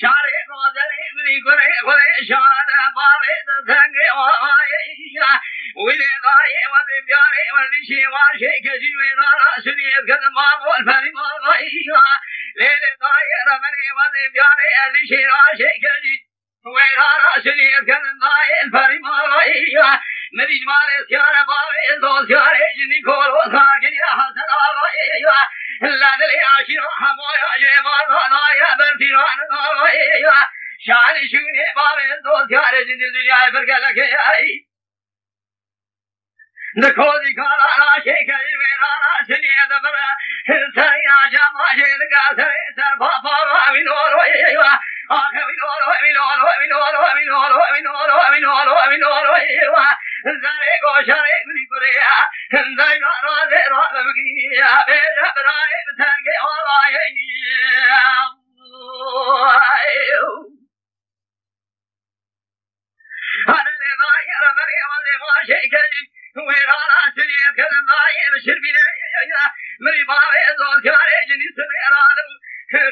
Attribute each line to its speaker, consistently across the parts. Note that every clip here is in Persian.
Speaker 1: شاري روزني مني قري شارع بابي تسنقي ورايا ويلي ضايع وذي بياري وذي شي واشي كجنوي نارا سنيت قد ما والفري ما ضايع ليلي ضايع رمني وذي بياري وذي شي واشي كجنوي نارا سنيت قد ضايع الفري ما ضايع نبي جمالي سيارة بابي زول سيارة جني كول وصار جني حسن ضايع لا دلي عشير حمويا جمال ضايع برتيران ضايع شاني شوني بابي زول سيارة جني الدنيا فرقلك ياي نكودي كالا راشيك الميرانا سنيد برا سريا جمع جيدك سر بابا وينور ويوا آخر وينور وينور وينور وينور وينور وينور وينور ويوا زريق وشريق لكريا دايما رازي رازي بقيا بيجا براي بتنقي وراي أنا اللي ضاير مريم اللي غاشيك ويرانا سنيد كلم ضاير شربنا مري بابي زول كاري جني سميران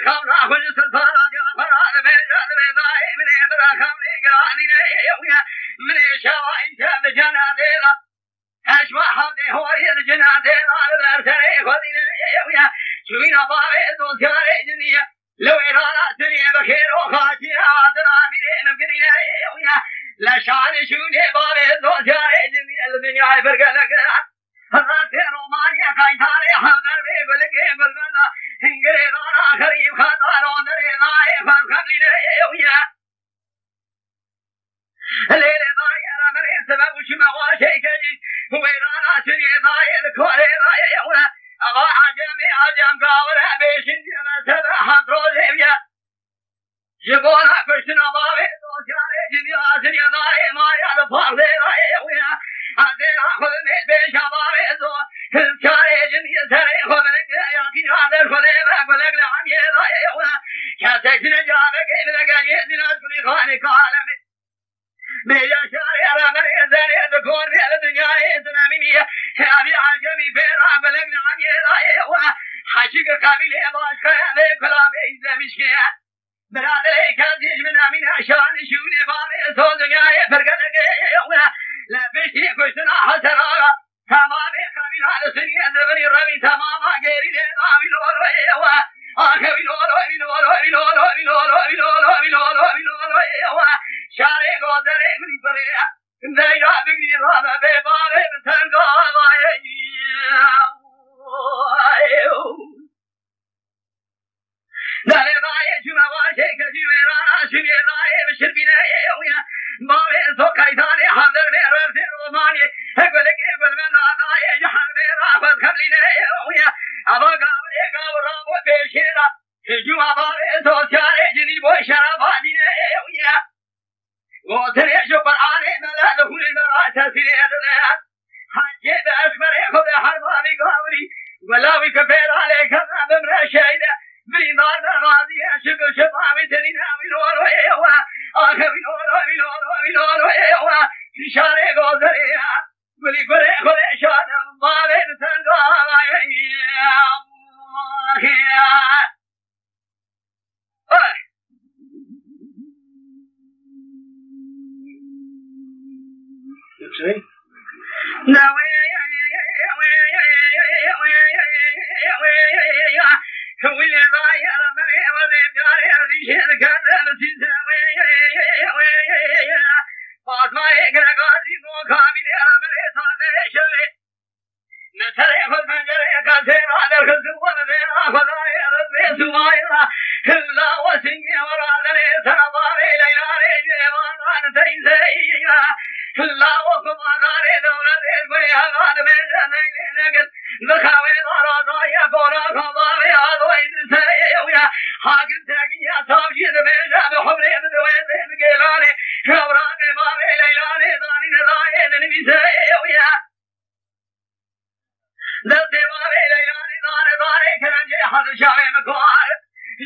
Speaker 1: خمنا خج سلطانا جافران بيجاد بيضاي من إبرا خمني قراني نيويا من شوائن شاب جناديلا أشبه حمدي هوري الجناديلا لبرتري خذي نيويا شوينا بابي زول كاري جني لو إرانا سنيد بخير وخاشي عادنا بينا بقري نيويا لا شان شوني بابي زول كاري جني الدنيا فرقلك راتي رومانيا كايتاري حمدر بيبلكي بلغنا انقري دارا خريب خاطرون دري ضاي فالخبلي نيويا ليلي ضاي رمري سبب وشما واشي كجي ويرانا سني ضاي الكوري ضاي يونا أغا عجمي عجم قاورها بيشن جمع سبع حضرو زيبيا جبونا كشنا بابي دوشاري جنيا سني ضاي ما يعرفار ذي ضاي يونا عدين أخذني بيشا بابي دو الكاري جنيا سري خذنك ياكين عدر خذيبا قلق لعن يضاي يونا كاسكنا جابك إبلغا يدنا سني خاني كالمي بيجا شاري رمري زاني دكور في الدنيا يتناميني أبي عجمي فيرا قلق لعن يضاي يونا حشيك قابلي باشكا ذي كلامي إذا مشكيا برادري كازيج من أمين عشان شوني بابي سو دنيا يفرقلك يونا لا بشتي كشتنا حسرارا تمامي قابل على سنين زبني ربي تماما غيري لنامي نور ويوا آخوي نور وي نور وي نور وي نور وي نور وي نور وي نور ويوا شاري غودري من بريا دايرا بغني رانا ببابي بتنقا داري ضاي جمع واشي كجيرانا شني ضاي بشربنا يويا بابي سو كايتاني حمدر بيرد روماني هقولك يقول من ضاي جحر بيرا فذكرلنا يويا ابا قاوري قاورا بيشيرا جمع بابي سو شاري جني بو شراباني يويا وتري شو قراني ملا دخول المرات سيدنا حجي باكبر ياخذ حرباني قاوري ولاوي كفير عليك بمرا شايده بريدار غازي أشب شبابي ترينا بنور ويوا آخر بنور بنور بنور ويوا في شارع غازريا ولي كره كره شان مالي تنقا ويلي ضاير مري وذي بجاري ريشين كذب سيساوي فاطمة يقرأ قاضي موكامل مري صادر شوي نتري خذ منجري كثير على الخزو وذير خذاي ربي سوايرا كلا وسنجي ورا ذري سنباري لياري جيوان عن تيسيا كلا وكما داري دولة البريها غاد بيجاني نقل ذخاوي دارا ضايا قولا خضاري عضوين سيويا حاكم تاقيا صافي دبيجا بحبري بدوين بقيلاني خبراني بابي ليلاني داني نضايا نمي سيويا دلتي بابي ليلاني داني كرنجي حد شاوي مكوار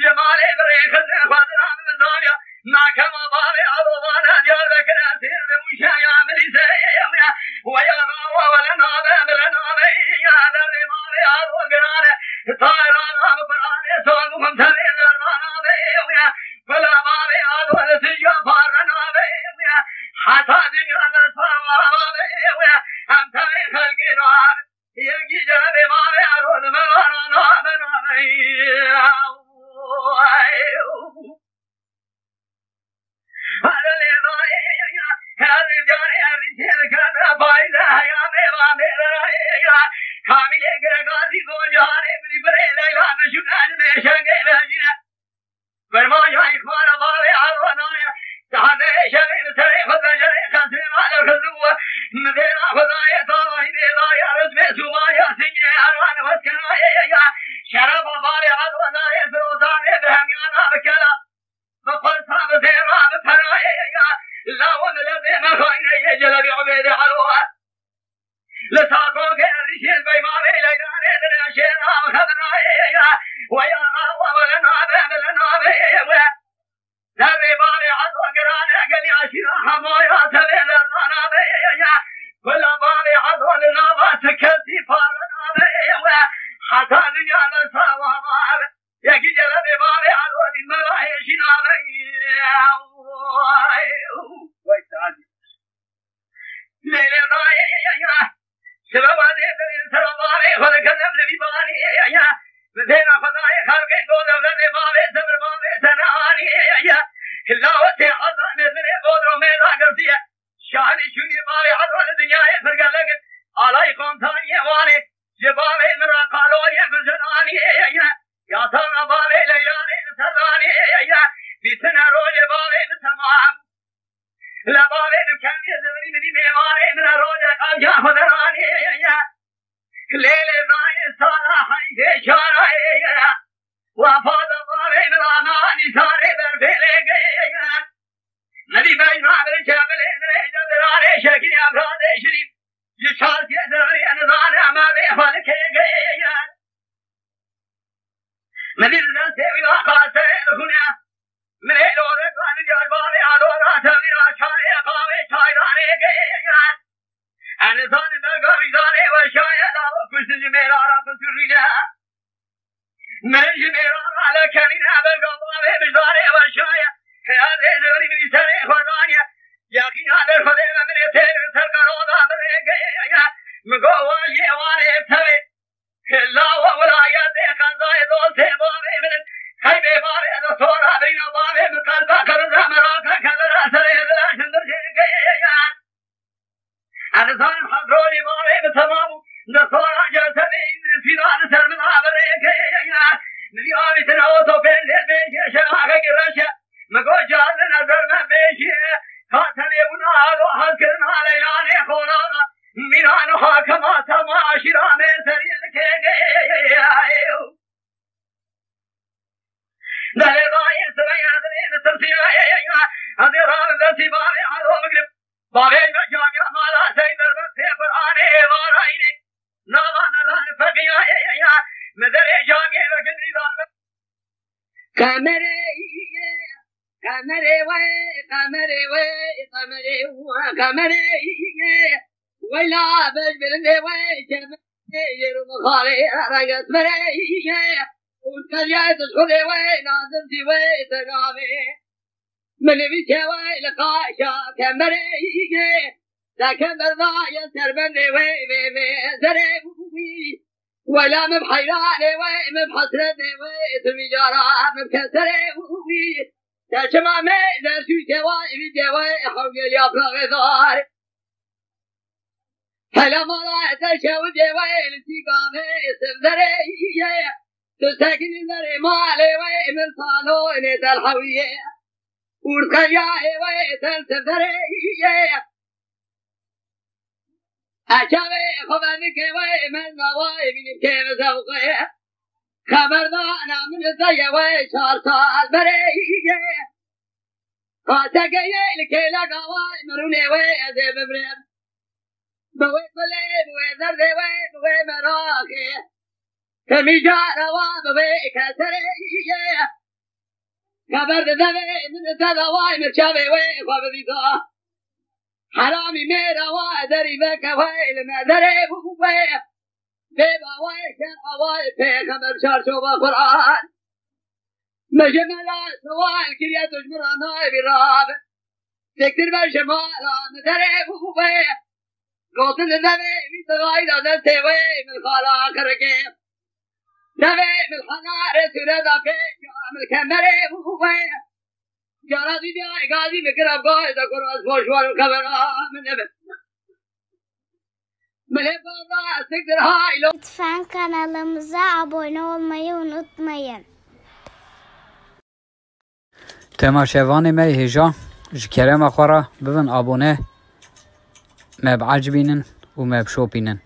Speaker 1: جمالي بريخ خضرا من دانيا ما كما بابي عضوانا جالبك ناسير بمشايا ملي سيويا ويا غاوة ولنا بلنا بيا دري مالي عضو قراني طائرانا بقراني صوم ممتلي دربانا بيويا فلا بابي عدوان سجا فارنا بيويا حتى دنيا نصفا بابيويا أنت خلقي نار يجي جلبي بابي عدوان موانا بيويا هذا اللي ضايع هذا الجاري الرجال كان بايدا يا بابا ميرا كامي يقرقازي بوجاري بني بريلا لا نشكان ميشاقي بجنا برما جاي إخوانا بابي عروانايا تحدي شغير سريع فتجري خسر على الخزوة مدينة خضايا طاوي بيضايا رزمي سومايا سنجي عروان واسكنايا شرف بابي عروانايا فروتاني بهميانا بكلا بقلتها بثيرا بفرايا لا وملذي مخاينة يجلبي عبيد عروان لساقوك الرشيد بيماري لقاني للعشيرا وخبرايا ويا غاوة ولنا بيبلنا ذبي باري عدو قراني قل يا شراحة مويا سبيل الرانا بيا كل باري عدو لنابا سكتي فارنا بيا حتى دنيا نساوى مار يكي جلبي باري عدو للملاهي شنا بيا ويتعدي ليلة ضايا سبب هذه سلام باري فلكلم لبي باري مدينة خداي خلقي قولوا لبي باري سبر باري سنعاني كلا وقتي حضر نزري قدروا ميلا قرسية شاهدي شوني باري عدوان الدنيا يفرق لكن علي قمتاني واني جباري مرا قالوا يفزناني يا ترى باري ليلاني سراني بسنة روج باري بسمام لا باري بكم يزوري مني ميماري من روج أرجع فدراني ليلة ضاي سارة حيث شاري وفاض باري مراناني ساري برفلي نبي بينا بالجبل جدراني شكلي أفراد شريف يشال يزوري أنظار أمامي فلك نبي الناس وقاسي لخنا من الأورق عن جالباري عدورا سميرا شاي قاوي شايراني أنظار بقاوي زاري وشاي لا وكل جميرا فسرنا من جميرا على كنينا بقاوي بزاري وشاي هذا زوري من سري خدانيا يقين هذا الخدير من يتير سرقروضا بريقيا مقوى جيواني ابتوي لا ولا يدي خزاي دول سيباري من خيبي باري دكتورا بين باري من قلبا كرزا مراكا كذرا سري بلا شندر جيقيا أنا صار حضروني باري بتمام دكتورا جلسني سيران سر من عبريقيا نبي آبي تنوتو بين بيشي شراكا قرشا مقوى جال نظر ما بيشي خاتني بناغو حذكرنا لياني خورانا ميرانو حاكما تماشرا من سرين كيقيا دلي ضايا سريا دلين سرسيا هذي رام ذاتي باري عدو مقرب بابي مجانيا مالا سيدر بسي قرآني وارائني نالا نلان فقيا مدري جاني لكن ريضان
Speaker 2: كامري ولا بجبلني ويجمعي يرم خالي رقص مري وتريا تدخلي نازلتي وتقامي من بيتي لقاشا كمري لكن برضايا سربني ومزري ولا مبحيراني ومبحسرتني وتمجارا مبكسري تشمامي درسو جواي بجواي حوقي اليابرغ ظهر هلا مالا تشو جواي لتقامي سمدري تسكن دري مالي ومن صالوني تلحوية ورقياي وتنسفري أشابي خبانك ومن نواي من كيف زوقي خبرنا من الزي وشار صال بريجي قاتك يلكي لقواي مروني ويزي ببريم بوي بلي بوي زردي بوي مراكي كمي جاروا بوي كسريجي خبر دمي من تدواي مرشابي وخبريتا حرامي ميرا وادري بك ويل ما دري بوي بيبا واي كان أواي بيخمر شار شوبا قرآن مجملا سواء الكريات وجمرانا برابع تكتر بالشمال مدرب وفيه قوت النبي من تغايد ودتوي من خالا كركي نبي من حنار سورة فيك من كمري وفيه جاراتي جاي قاضي مكرب قايد قراص فوشوار وكبرا من نبي
Speaker 3: Lütfen kanalımıza abone olmayı unutmayın.
Speaker 4: تماشاواني مي هجا جكرم اخورا ببن ابونه ما بعجبينن وما بشوبينن